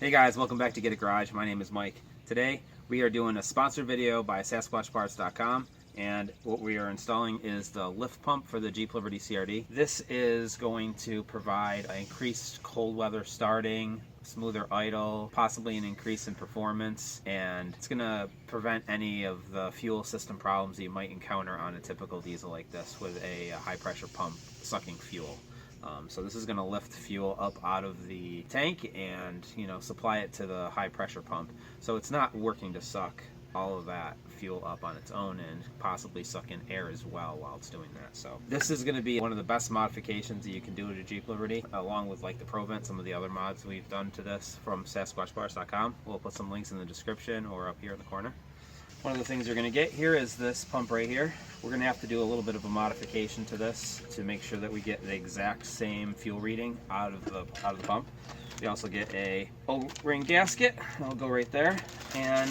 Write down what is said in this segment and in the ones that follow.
Hey guys, welcome back to Get a Garage. My name is Mike. Today we are doing a sponsored video by SasquatchParts.com, and what we are installing is the lift pump for the Jeep Liberty CRD. This is going to provide an increased cold weather starting, smoother idle, possibly an increase in performance, and it's going to prevent any of the fuel system problems that you might encounter on a typical diesel like this with a high pressure pump sucking fuel. So this is going to lift fuel up out of the tank and, supply it to the high pressure pump. So it's not working to suck all of that fuel up on its own and possibly suck in air as well while it's doing that. So this is going to be one of the best modifications that you can do to Jeep Liberty, along with like the ProVent, some of the other mods we've done to this from SasquatchParts.com. We'll put some links in the description or up here in the corner. One of the things you're going to get here is this pump right here. We're going to have to do a little bit of a modification to this to make sure that we get the exact same fuel reading out of the pump. We also get a O-ring gasket, that'll go right there, and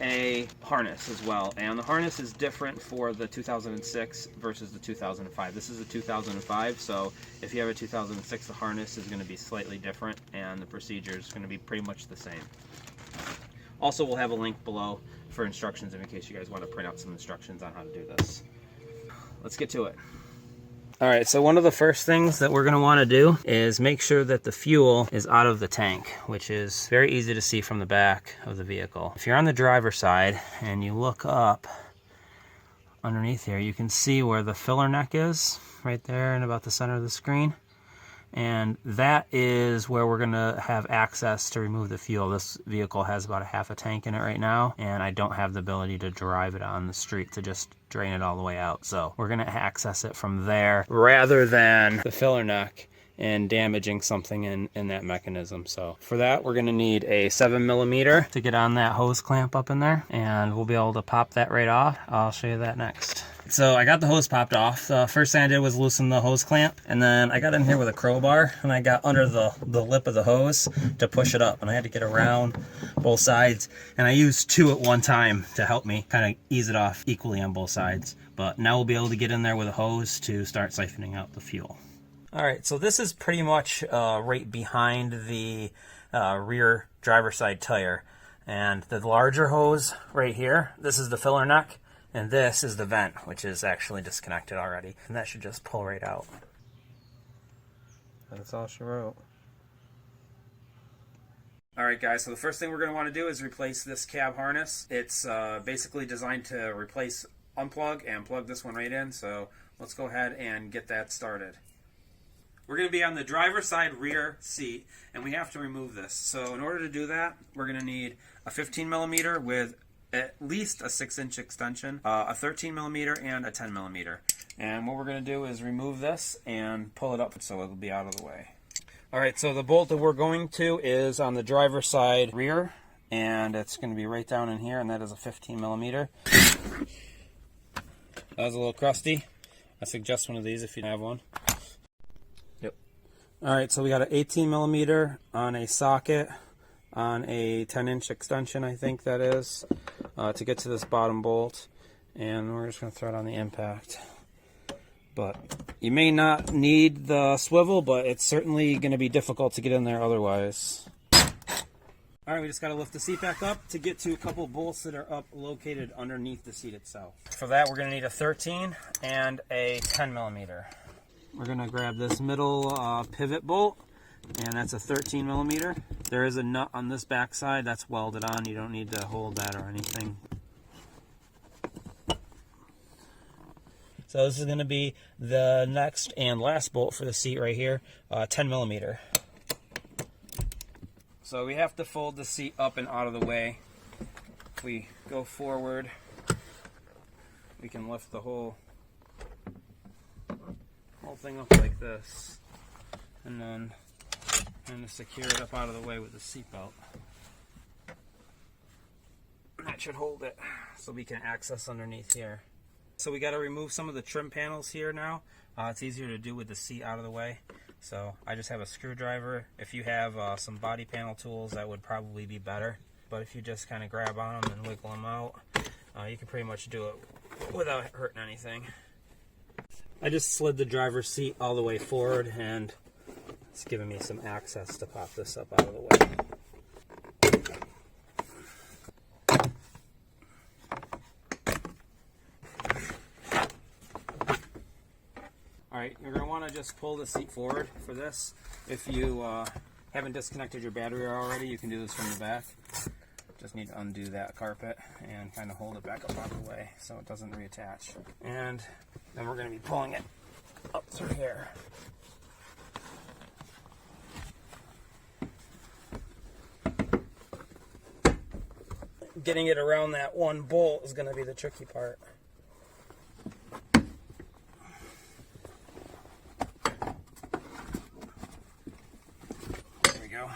a harness as well. And the harness is different for the 2006 versus the 2005. This is a 2005, so if you have a 2006, the harness is going to be slightly different and the procedure is going to be pretty much the same. Also, we'll have a link below for instructions in case you guys want to print out some instructions on how to do this. Let's get to it. All right, so one of the first things that we're going to want to do is make sure that the fuel is out of the tank, which is very easy to see from the back of the vehicle. If you're on the driver's side and you look up underneath here, you can see where the filler neck is, right there in about the center of the screen. And that is where we're going to have access to remove the fuel. This vehicle has about a half a tank in it right now, and I don't have the ability to drive it on the street to just drain it all the way out. So we're going to access it from there rather than the filler neck and damaging something in that mechanism. So for that, we're going to need a 7mm to get on that hose clamp up in there, and we'll be able to pop that right off. I'll show you that next. So I got the hose popped off. The first thing I did was loosen the hose clamp, and then I got in here with a crowbar and I got under the lip of the hose to push it up, and I had to get around both sides, and I used two at one time to help me kind of ease it off equally on both sides. But now we'll be able to get in there with a hose to start siphoning out the fuel. Alright, so this is pretty much right behind the rear driver's side tire, and the larger hose right here, this is the filler neck, and this is the vent, which is actually disconnected already, and that should just pull right out. That's all she wrote. Alright guys, so the first thing we're going to want to do is replace this cab harness. It's basically designed to replace, unplug, and plug this one right in, so let's go ahead and get that started. We're going to be on the driver's side rear seat, and we have to remove this. So in order to do that, we're going to need a 15mm with at least a 6-inch extension, a 13mm, and a 10mm. And what we're going to do is remove this and pull it up so it'll be out of the way. Alright, so the bolt that we're going to is on the driver's side rear, and it's going to be right down in here, and that is a 15mm. That was a little crusty. I suggest one of these if you have one. Alright, so we got an 18mm on a socket on a 10-inch extension, I think that is, to get to this bottom bolt, and we're just going to throw it on the impact. But you may not need the swivel, but it's certainly going to be difficult to get in there otherwise. Alright, we just got to lift the seat back up to get to a couple bolts that are up located underneath the seat itself. For that, we're going to need a 13 and a 10mm. We're going to grab this middle pivot bolt, and that's a 13mm. There is a nut on this back side that's welded on. You don't need to hold that or anything. So this is going to be the next and last bolt for the seat right here, 10mm. So we have to fold the seat up and out of the way. If we go forward, we can lift the whole thing up like this, and then kind of secure it up out of the way with the seatbelt. That should hold it so we can access underneath here. So we got to remove some of the trim panels here now. It's easier to do with the seat out of the way, so I just have a screwdriver. If you have some body panel tools, that would probably be better, but if you just kind of grab on them and wiggle them out, you can pretty much do it without hurting anything. I just slid the driver's seat all the way forward, and it's giving me some access to pop this up out of the way. Alright, you're going to want to just pull the seat forward for this. If you haven't disconnected your battery already, you can do this from the back. Just need to undo that carpet and kind of hold it back up out of the way so it doesn't reattach. And then we're going to be pulling it up through here. Getting it around that one bolt is going to be the tricky part. There we go.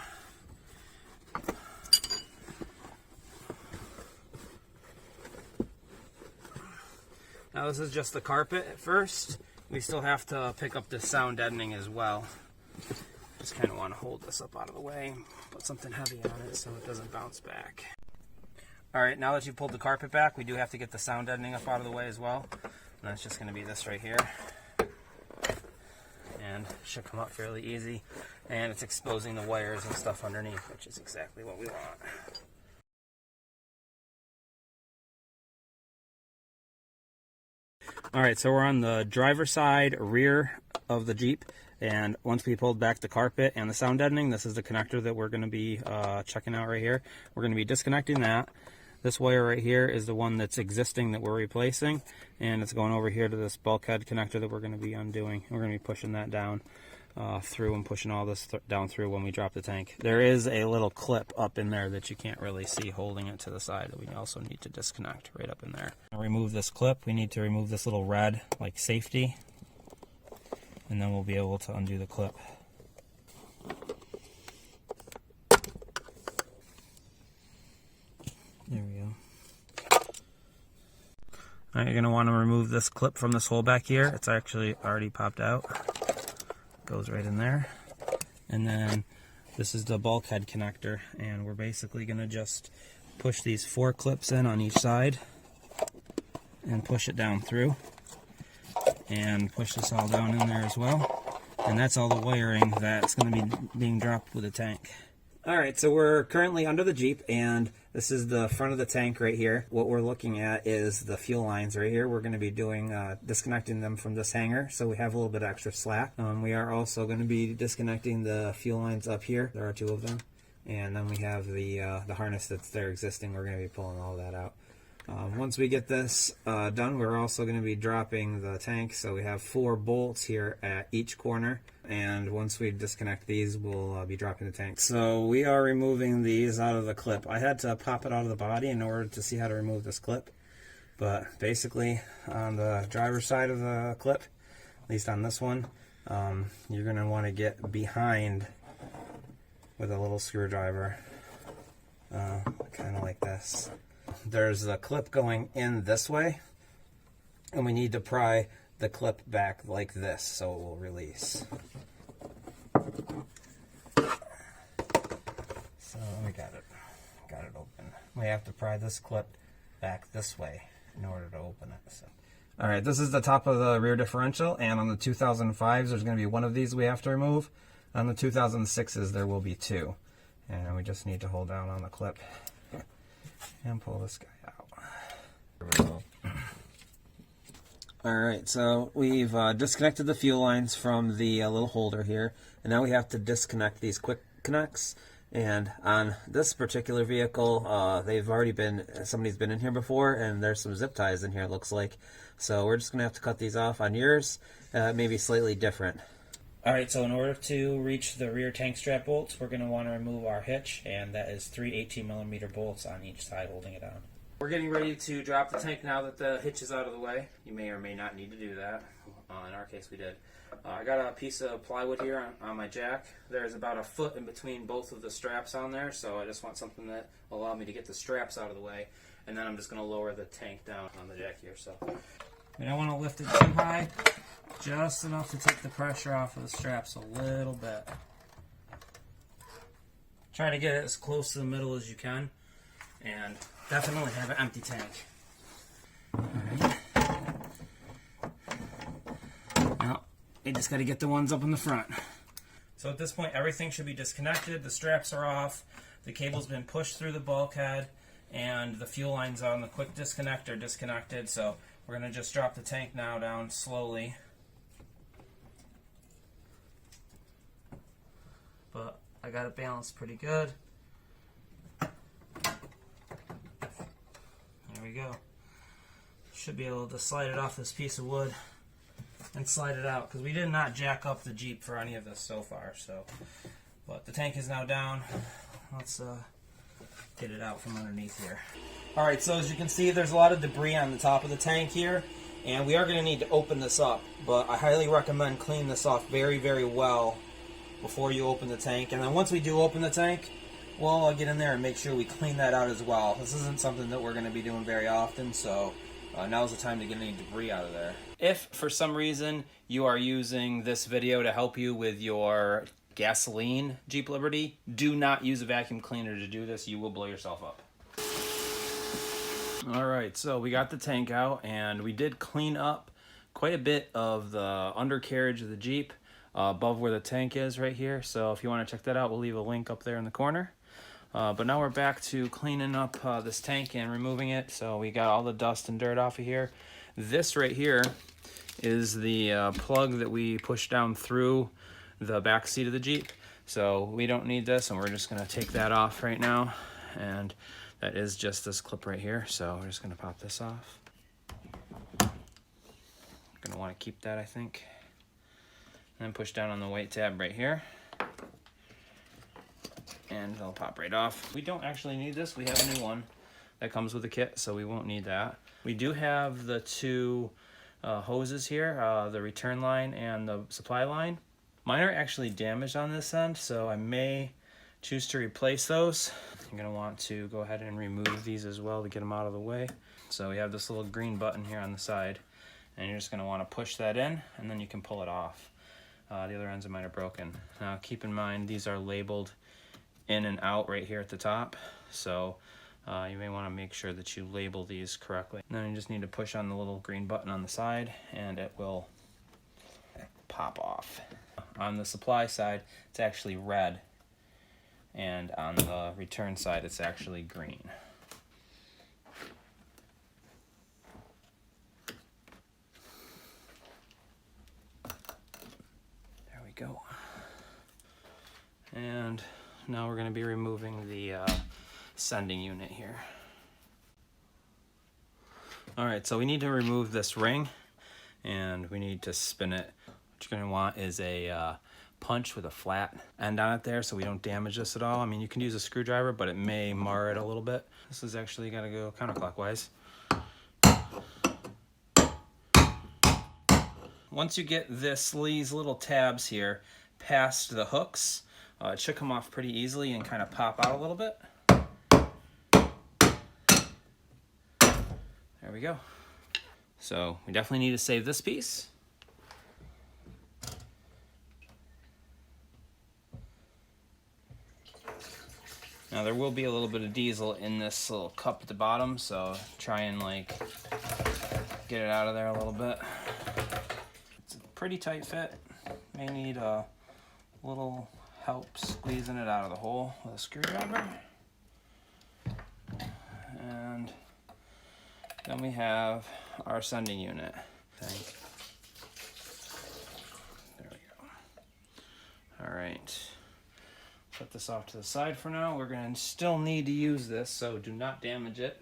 Now this is just the carpet at first. We still have to pick up the sound deadening as well. Just kind of want to hold this up out of the way, put something heavy on it so it doesn't bounce back. Alright, now that you've pulled the carpet back, we do have to get the sound deadening up out of the way as well. And that's just going to be this right here. And it should come up fairly easy. And it's exposing the wires and stuff underneath, which is exactly what we want. Alright, so we're on the driver's side rear of the Jeep. And once we pulled back the carpet and the sound deadening, this is the connector that we're going to be checking out right here. We're going to be disconnecting that. This wire right here is the one that's existing that we're replacing, and it's going over here to this bulkhead connector that we're going to be undoing. We're going to be pushing that down through and pushing all this down through when we drop the tank. There is a little clip up in there that you can't really see holding it to the side that we also need to disconnect right up in there. To remove this clip, we need to remove this little red like safety, and then we'll be able to undo the clip. There we go. Alright, you're going to want to remove this clip from this hole back here. It's actually already popped out. Goes right in there. And then this is the bulkhead connector, and we're basically going to just push these 4 clips in on each side and push it down through. And push this all down in there as well. And that's all the wiring that's going to be being dropped with the tank. Alright, so we're currently under the Jeep, and this is the front of the tank right here. What we're looking at is the fuel lines right here. We're going to be doing disconnecting them from this hanger, so we have a little bit of extra slack. We are also going to be disconnecting the fuel lines up here. There are 2 of them. And then we have the harness that's there existing. We're going to be pulling all that out. Once we get this done, we're also going to be dropping the tank. So we have 4 bolts here at each corner. And once we disconnect these, we'll be dropping the tank. So we are removing these out of the clip. I had to pop it out of the body in order to see how to remove this clip. But basically, on the driver's side of the clip, at least on this one, you're going to want to get behind with a little screwdriver, kind of like this. There's a clip going in this way, and we need to pry the clip back like this so it will release. So we got it open. We have to pry this clip back this way in order to open it. So. Alright, this is the top of the rear differential, and on the 2005s there's going to be 1 of these we have to remove. On the 2006s there will be 2. And we just need to hold down on the clip and pull this guy out. Here we go. Alright, so we've disconnected the fuel lines from the little holder here, and now we have to disconnect these quick connects. And on this particular vehicle, they've already been, somebody's been in here before, and there's some zip ties in here, it looks like. So we're just going to have to cut these off. On yours, maybe slightly different. Alright, so in order to reach the rear tank strap bolts, we're going to want to remove our hitch, and that is 3 18mm bolts on each side holding it on. We're getting ready to drop the tank now that the hitch is out of the way. You may or may not need to do that. In our case, we did. I got a piece of plywood here on my jack. There's about a foot in between both of the straps on there, so I just want something that will allow me to get the straps out of the way, and then I'm just going to lower the tank down on the jack here. So I don't want to lift it too high, just enough to take the pressure off of the straps a little bit. Try to get it as close to the middle as you can, and definitely have an empty tank. Alright. Now, you just got to get the ones up in the front. So at this point, everything should be disconnected. The straps are off, the cable's been pushed through the bulkhead, and the fuel lines on the quick disconnect are disconnected. So we're going to just drop the tank now down slowly. I got it balanced pretty good. There we go. Should be able to slide it off this piece of wood and slide it out, because we did not jack up the Jeep for any of this so far. So, but the tank is now down. Let's get it out from underneath here. All right, so as you can see, there's a lot of debris on the top of the tank here, and we are going to need to open this up, but I highly recommend cleaning this off very, very well before you open the tank. And then once we do open the tank, we'll get in there and make sure we clean that out as well. This isn't something that we're going to be doing very often, so now's the time to get any debris out of there. If for some reason you are using this video to help you with your gasoline Jeep Liberty, do not use a vacuum cleaner to do this. You will blow yourself up. All right, so we got the tank out, and we did clean up quite a bit of the undercarriage of the Jeep above where the tank is right here. So if you want to check that out, we'll leave a link up there in the corner. But now we're back to cleaning up this tank and removing it. So we got all the dust and dirt off of here. This right here is the plug that we pushed down through the back seat of the Jeep. So we don't need this, and we're just going to take that off right now. And that is just this clip right here. So we're just going to pop this off. Going to want to keep that, I think. And then push down on the white tab right here. And it'll pop right off. We don't actually need this. We have a new one that comes with the kit, so we won't need that. We do have the two hoses here, the return line and the supply line. Mine are actually damaged on this end, so I may choose to replace those. I'm going to want to go ahead and remove these as well to get them out of the way. So we have this little green button here on the side, and you're just going to want to push that in, and then you can pull it off. The other ends of mine are broken. Now keep in mind, these are labeled in and out right here at the top, so you may want to make sure that you label these correctly. And then you just need to push on the little green button on the side, and it will pop off. On the supply side, it's actually red, and on the return side, it's actually green. There we go. And now we're going to be removing the sending unit here. All right, so we need to remove this ring, and we need to spin it. What you're going to want is a punch with a flat end on it there, so we don't damage this at all. I mean, you can use a screwdriver, but it may mar it a little bit. This is actually got to go counterclockwise. Once you get these little tabs here past the hooks, it should come off pretty easily and kind of pop out a little bit. There we go. So we definitely need to save this piece. Now there will be a little bit of diesel in this little cup at the bottom, so try and like get it out of there a little bit. It's a pretty tight fit. May need a little help squeezing it out of the hole with a screwdriver. And then we have our sending unit. There we go. All right. Put this off to the side for now. We're going to still need to use this, so do not damage it.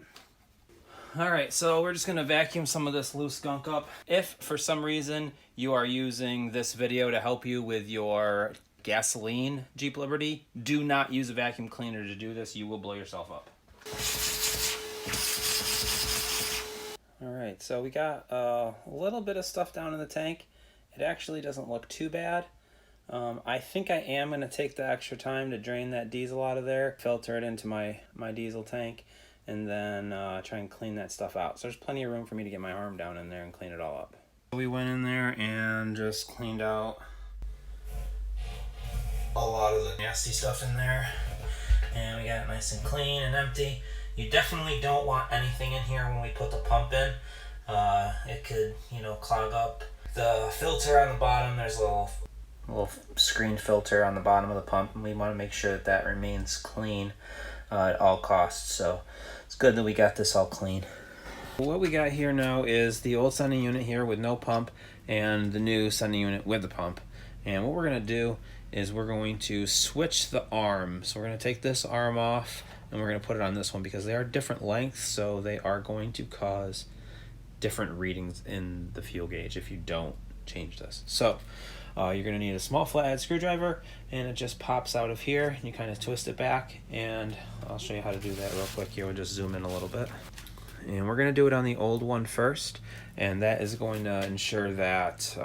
All right, so we're just going to vacuum some of this loose gunk up. If for some reason you are using this video to help you with your gasoline Jeep Liberty, do not use a vacuum cleaner to do this. You will blow yourself up. All right, so we got a little bit of stuff down in the tank. It actually doesn't look too bad. I think I am going to take the extra time to drain that diesel out of there, filter it into my diesel tank, and then try and clean that stuff out. So there's plenty of room for me to get my arm down in there and clean it all up. We went in there and just cleaned out a lot of the nasty stuff in there, and we got it nice and clean and empty. You definitely don't want anything in here when we put the pump in. It could, clog up the filter on the bottom. There's a little screen filter on the bottom of the pump, and we want to make sure that that remains clean at all costs. So it's good that we got this all clean. What we got here now is the old sending unit here with no pump and the new sending unit with the pump. And what we're going to do is we're going to switch the arm. So we're going to take this arm off and we're going to put it on this one because they are different lengths, so they are going to cause different readings in the fuel gauge if you don't change this. So you're going to need a small flathead screwdriver, and it just pops out of here. You kind of twist it back, and I'll show you how to do that real quick here. We'll just zoom in a little bit. And we're going to do it on the old one first, and that is going to ensure that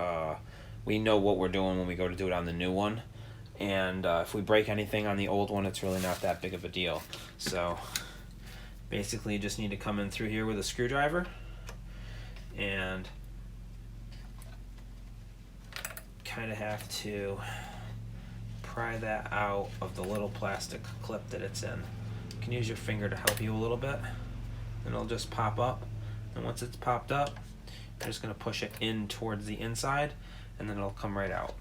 we know what we're doing when we go to do it on the new one. And if we break anything on the old one, it's really not that big of a deal. So basically you just need to come in through here with a screwdriver and kind of have to pry that out of the little plastic clip that it's in. You can use your finger to help you a little bit, and it'll just pop up. And once it's popped up, you're just going to push it in towards the inside, and then it'll come right out.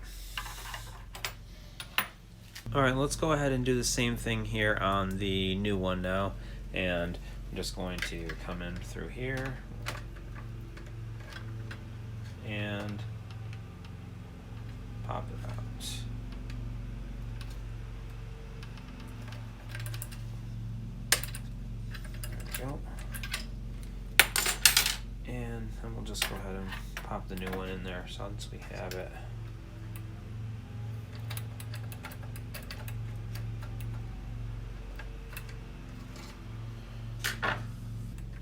Alright, let's go ahead and do the same thing here on the new one now. And I'm just going to come in through here and pop it out. There we go. And then we'll just go ahead and pop the new one in there since we have it.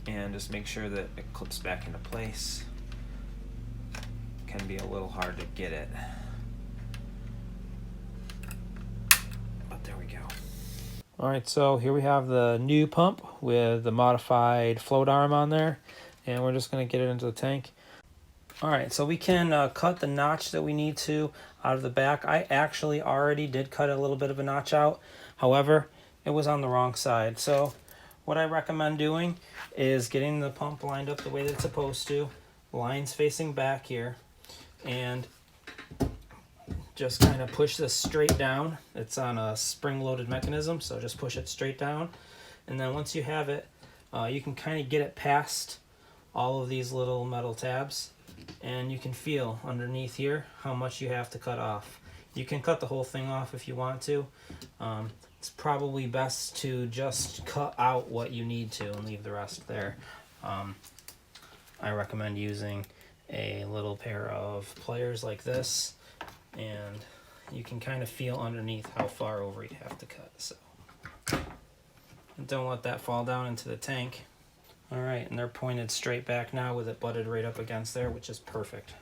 And just make sure that it clips back into place. Can be a little hard to get it, but there we go. Alright, so here we have the new pump with the modified float arm on there, and we're just going to get it into the tank. Alright, so we can cut the notch that we need to out of the back. I actually already did cut a little bit of a notch out, however, it was on the wrong side. So what I recommend doing is getting the pump lined up the way that it's supposed to, lines facing back here, and just kind of push this straight down. It's on a spring-loaded mechanism, so just push it straight down. And then once you have it, you can kind of get it past all of these little metal tabs, and you can feel underneath here how much you have to cut off. You can cut the whole thing off if you want to. It's probably best to just cut out what you need to and leave the rest there. I recommend using a little pair of pliers like this, and you can kind of feel underneath how far over you have to cut. So don't let that fall down into the tank. Alright, and they're pointed straight back now with it butted right up against there, which is perfect.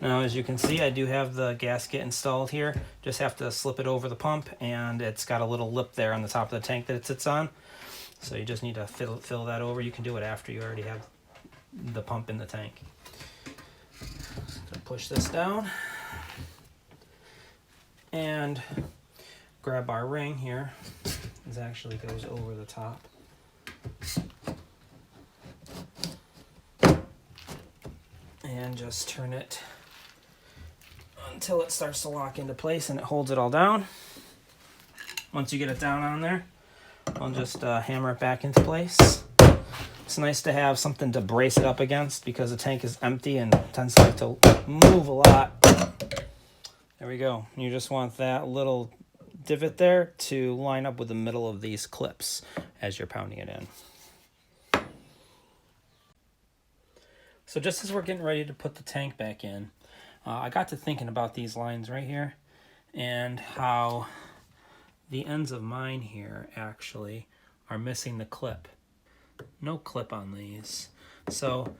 Now, as you can see, I do have the gasket installed here. Just have to slip it over the pump, and it's got a little lip there on the top of the tank that it sits on. So you just need to fill that over. You can do it after you already have the pump in the tank. So push this down and grab our ring here. This actually goes over the top. And just turn it until it starts to lock into place and it holds it all down. Once you get it down on there, I'll just hammer it back into place. It's nice to have something to brace it up against because the tank is empty and tends to like to move a lot. There we go. You just want that little divot there to line up with the middle of these clips as you're pounding it in. So just as we're getting ready to put the tank back in, I got to thinking about these lines right here and how the ends of mine here actually are missing the clip. No clip on these. So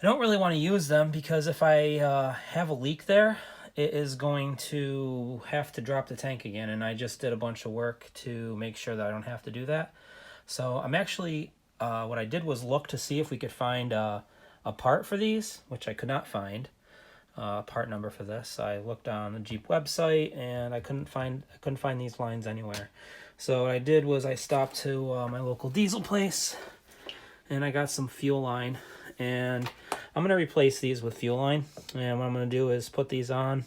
I don't really want to use them because if I have a leak there, it is going to have to drop the tank again, and I just did a bunch of work to make sure that I don't have to do that. So I'm actually, what I did was look to see if we could find a part for these, which I could not find. Part number for this. I looked on the Jeep website and I couldn't find these lines anywhere. So what I did was I stopped to my local diesel place and I got some fuel line, and I'm going to replace these with fuel line. And what I'm going to do is put these on,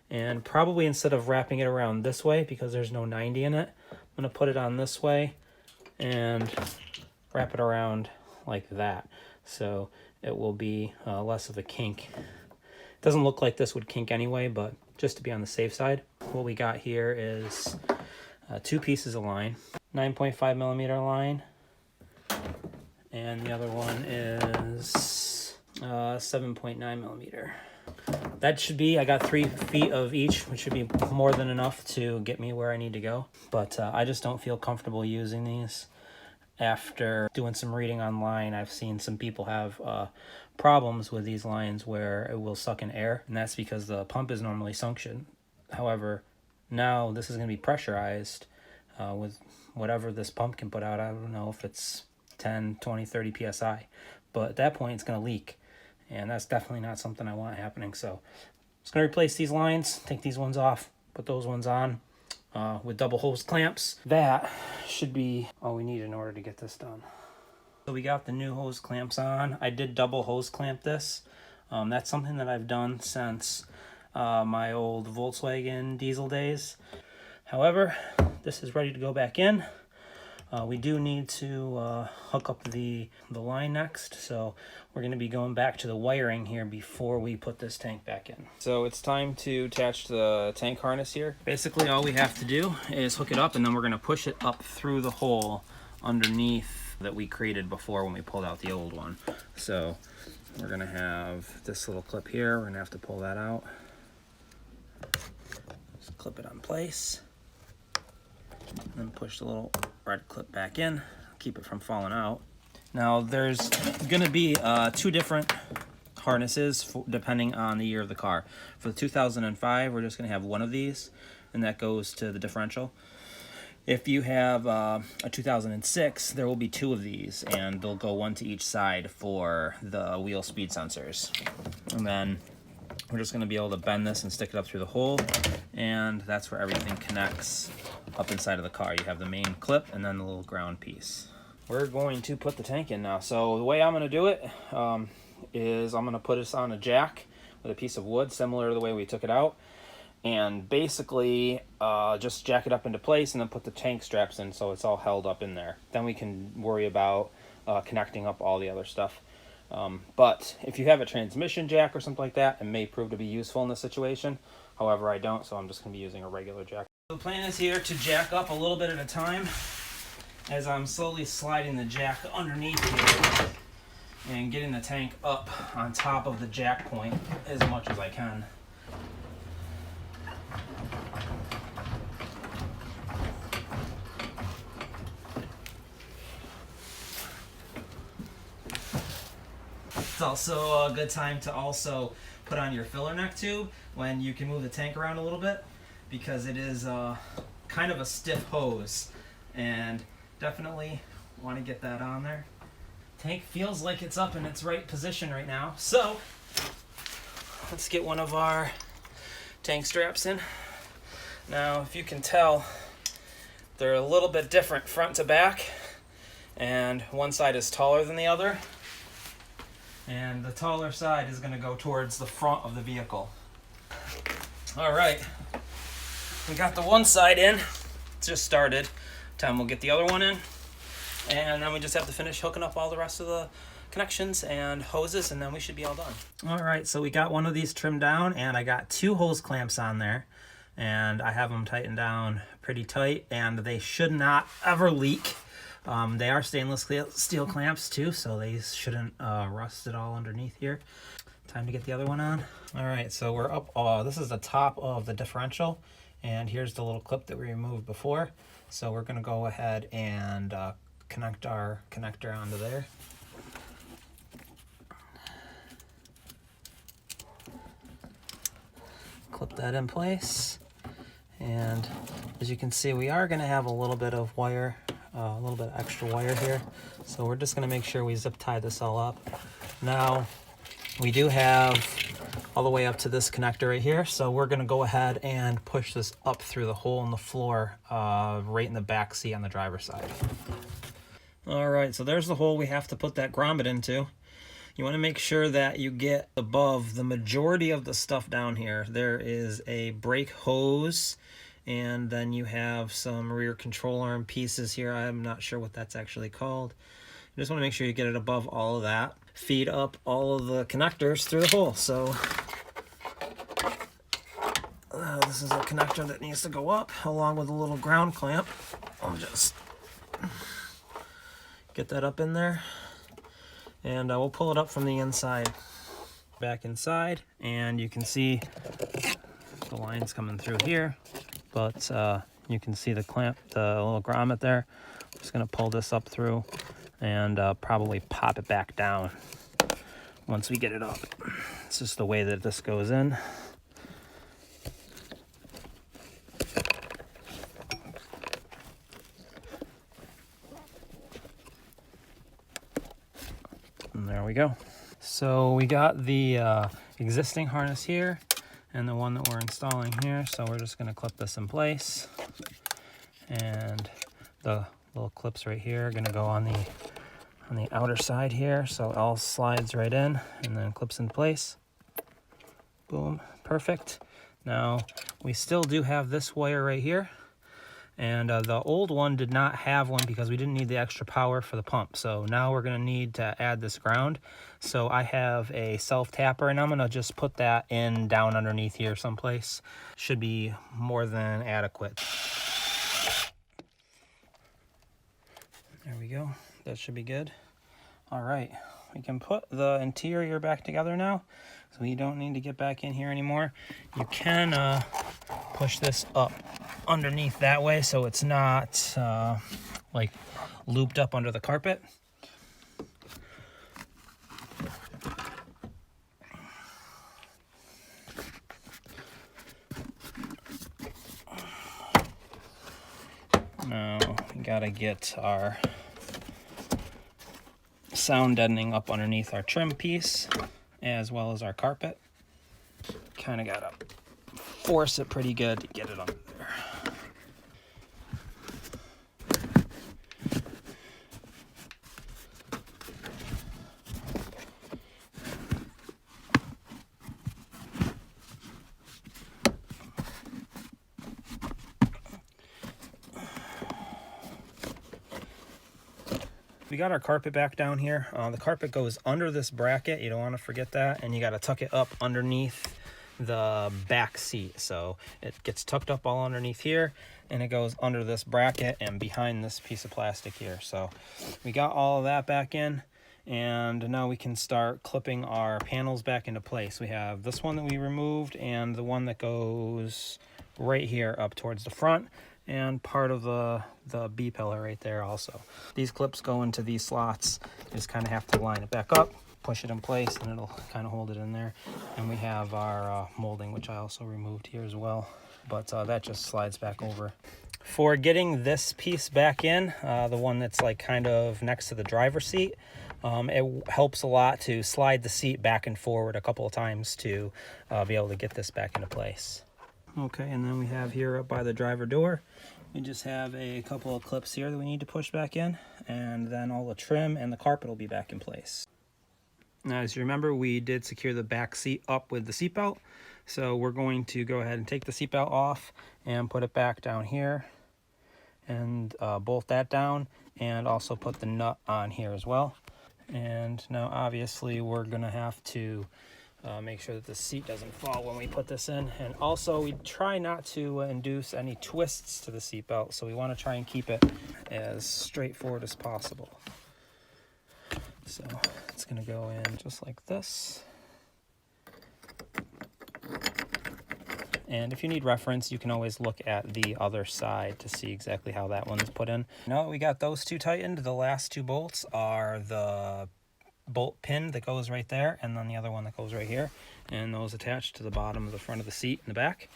and probably instead of wrapping it around this way because there's no 90 in it, I'm going to put it on this way and wrap it around like that. So it will be less of a kink Doesn't look like this would kink anyway, but just to be on the safe side, what we got here is 2 pieces of line, 9.5 millimeter line, and the other one is 7.9 millimeter. That should be, I got 3 feet of each, which should be more than enough to get me where I need to go. But I just don't feel comfortable using these. After doing some reading online, I've seen some people have problems with these lines where it will suck in air, and that's because the pump is normally suction. However, now this is going to be pressurized with whatever this pump can put out. I don't know if it's 10, 20, 30 psi, but at that point it's going to leak, and that's definitely not something I want happening. So I'm just going to replace these lines, take these ones off, put those ones on with double hose clamps. That should be all we need in order to get this done. So we got the new hose clamps on. I did double hose clamp this. That's something that I've done since my old Volkswagen diesel days. However, this is ready to go back in. We do need to hook up the line next, so we're going to be going back to the wiring here before we put this tank back in. So it's time to attach the tank harness here. Basically all we have to do is hook it up, and then we're going to push it up through the hole underneath that we created before when we pulled out the old one. So we're going to have this little clip here. We're going to have to pull that out. Just clip it on place. Then push the little red clip back in, keep it from falling out. Now there's going to be 2 different harnesses depending on the year of the car. For the 2005, we're just going to have one of these, and that goes to the differential. If you have a 2006, there will be 2 of these, and they'll go one to each side for the wheel speed sensors. And then we're just going to be able to bend this and stick it up through the hole, and that's where everything connects up inside of the car. You have the main clip and then the little ground piece. We're going to put the tank in now. So the way I'm going to do it is I'm going to put this on a jack with a piece of wood, similar to the way we took it out, and basically just jack it up into place and then put the tank straps in so it's all held up in there. Then we can worry about connecting up all the other stuff. But if you have a transmission jack or something like that, it may prove to be useful in this situation. However, I don't, so I'm just going to be using a regular jack. The plan is here to jack up a little bit at a time as I'm slowly sliding the jack underneath here and getting the tank up on top of the jack point as much as I can. It's also a good time to also put on your filler neck tube when you can move the tank around a little bit, because it is kind of a stiff hose, and definitely want to get that on there. Tank feels like it's up in its right position right now, so let's get one of our tank straps in. Now, if you can tell, they're a little bit different front to back, and one side is taller than the other, and the taller side is going to go towards the front of the vehicle. All right, we got the one side in. It's just started. Time we'll get the other one in, and then we just have to finish hooking up all the rest of the connections and hoses, and then we should be all done. All right, so we got one of these trimmed down, and I got 2 hose clamps on there, and I have them tightened down pretty tight, and they should not ever leak. They are stainless steel clamps too, so they shouldn't rust at all underneath here. Time to get the other one on. All right, so we're up. This is the top of the differential, and here's the little clip that we removed before. So we're going to go ahead and connect our connector onto there. Clip that in place, and as you can see, we are going to have a little bit of wire, a little bit of extra wire here, so we're just going to make sure we zip tie this all up. Now we do have all the way up to this connector right here, so we're going to go ahead and push this up through the hole in the floor right in the back seat on the driver's side. All right, so there's the hole we have to put that grommet into. You want to make sure that you get above the majority of the stuff down here. There is a brake hose, and then you have some rear control arm pieces here. I'm not sure what that's actually called. You just want to make sure you get it above all of that. Feed up all of the connectors through the hole. So this is a connector that needs to go up along with a little ground clamp. I'll just get that up in there, and we'll pull it up from the inside. Back inside, and you can see the lines coming through here, but you can see the clamp, the little grommet there. I'm just going to pull this up through and probably pop it back down once we get it up. It's just the way that this goes in. And there we go. So we got the existing harness here and the one that we're installing here. So we're just going to clip this in place. And the little clips right here are going to go on the outer side here. So it all slides right in and then clips in place. Boom, perfect. Now we still do have this wire right here. And the old one did not have one because we didn't need the extra power for the pump. So now we're going to need to add this ground. So I have a self-tapper, and I'm going to just put that in down underneath here someplace. Should be more than adequate. There we go. That should be good. All right. We can put the interior back together now. So we don't need to get back in here anymore. You can push this up underneath that way so it's not like looped up under the carpet. Now we gotta get our sound deadening up underneath our trim piece as well as our carpet. Kind of gotta force it pretty good to get it under there. We got our carpet back down here. The carpet goes under this bracket. You don't want to forget that. And you got to tuck it up underneath the back seat. So it gets tucked up all underneath here, and it goes under this bracket and behind this piece of plastic here. So we got all of that back in, and now we can start clipping our panels back into place. We have this one that we removed and the one that goes right here up towards the front, and part of the B pillar right there also. These clips go into these slots. You just kind of have to line it back up, push it in place, and it'll kind of hold it in there. And we have our molding, which I also removed here as well, but that just slides back over. For getting this piece back in, the one that's like kind of next to the driver's seat, it helps a lot to slide the seat back and forward a couple of times to be able to get this back into place. Okay, and then we have here up by the driver door, we just have a couple of clips here that we need to push back in, and then all the trim and the carpet will be back in place. Now, as you remember, we did secure the back seat up with the seatbelt, so we're going to go ahead and take the seatbelt off and put it back down here, and bolt that down, and also put the nut on here as well. And now obviously we're gonna have to make sure that the seat doesn't fall when we put this in. And also we try not to induce any twists to the seatbelt, so we want to try and keep it as straightforward as possible. So it's going to go in just like this. And if you need reference, you can always look at the other side to see exactly how that one's put in. Now that we got those two tightened, the last two bolts are the bolt pin that goes right there, and then the other one that goes right here, and those attached to the bottom of the front of the seat in the back.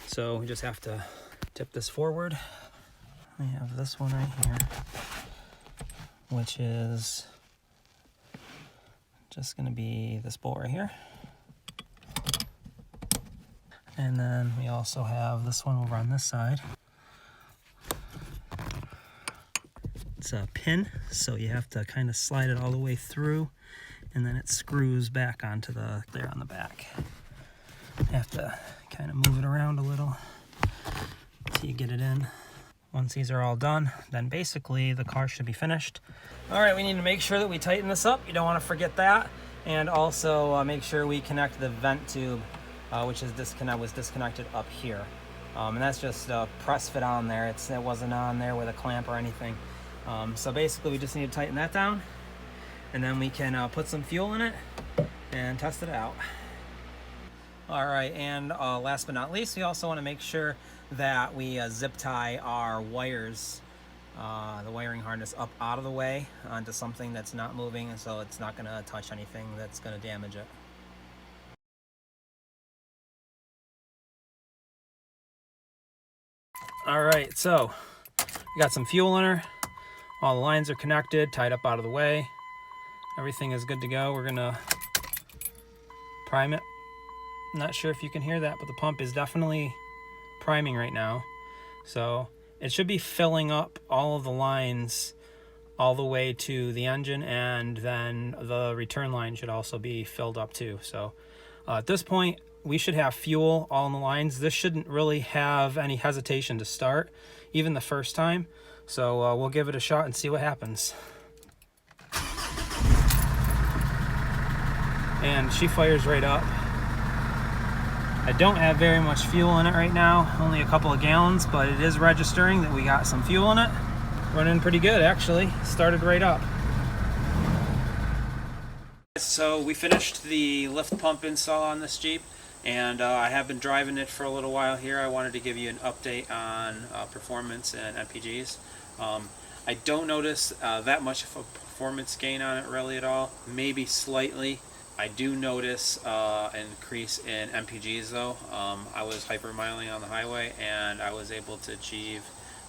So we just have to tip this forward. We have this one right here, which is just going to be this bolt right here. And then we also have this one over on this side. It's a pin, so you have to kind of slide it all the way through, and then it screws back onto the there on the back. You have to kind of move it around a little until you get it in. Once these are all done, then basically the car should be finished. All right, we need to make sure that we tighten this up. You don't want to forget that. And also make sure we connect the vent tube which is was disconnected up here. And that's just a press fit on there. It wasn't on there with a clamp or anything. So basically we just need to tighten that down, and then we can put some fuel in it and test it out. All right, and last but not least, we also want to make sure that we zip tie our wires, the wiring harness, up out of the way onto something that's not moving, and so it's not going to touch anything that's going to damage it. All right, so we got some fuel in her. All the lines are connected, tied up out of the way. Everything is good to go. We're gonna prime it. Not sure if you can hear that, but the pump is definitely priming right now. So it should be filling up all of the lines all the way to the engine, and then the return line should also be filled up too. So at this point, we should have fuel all in the lines. This shouldn't really have any hesitation to start, even the first time. So we'll give it a shot and see what happens. And she fires right up. I don't have very much fuel in it right now, only a couple of gallons, but it is registering that we got some fuel in it. Running pretty good, actually. Started right up. So we finished the lift pump install on this Jeep, and I have been driving it for a little while here. I wanted to give you an update on performance and MPGs. I don't notice that much of a performance gain on it really at all, maybe slightly. I do notice an increase in MPGs though. I was hypermiling on the highway and I was able to achieve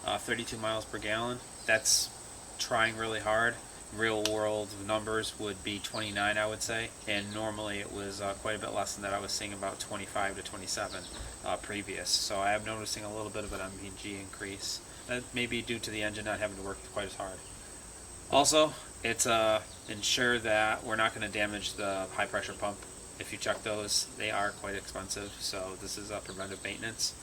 32 miles per gallon. That's trying really hard. Real world numbers would be 29, I would say, and normally it was quite a bit less than that. I was seeing about 25 to 27 previous. So I am noticing a little bit of an MPG increase. That may be due to the engine not having to work quite as hard. Also, it's ensure that we're not going to damage the high pressure pump. If you check those, they are quite expensive, so this is a preventive maintenance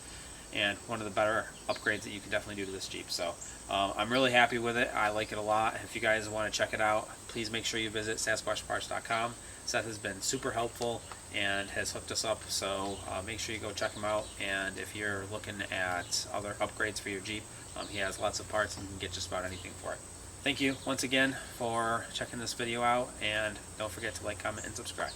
and one of the better upgrades that you can definitely do to this Jeep. So I'm really happy with it. I like it a lot. If you guys want to check it out, please make sure you visit sasquatchparts.com. Seth has been super helpful and has hooked us up, so make sure you go check him out. And if you're looking at other upgrades for your Jeep, he has lots of parts and you can get just about anything for it. Thank you once again for checking this video out, and don't forget to like, comment, and subscribe.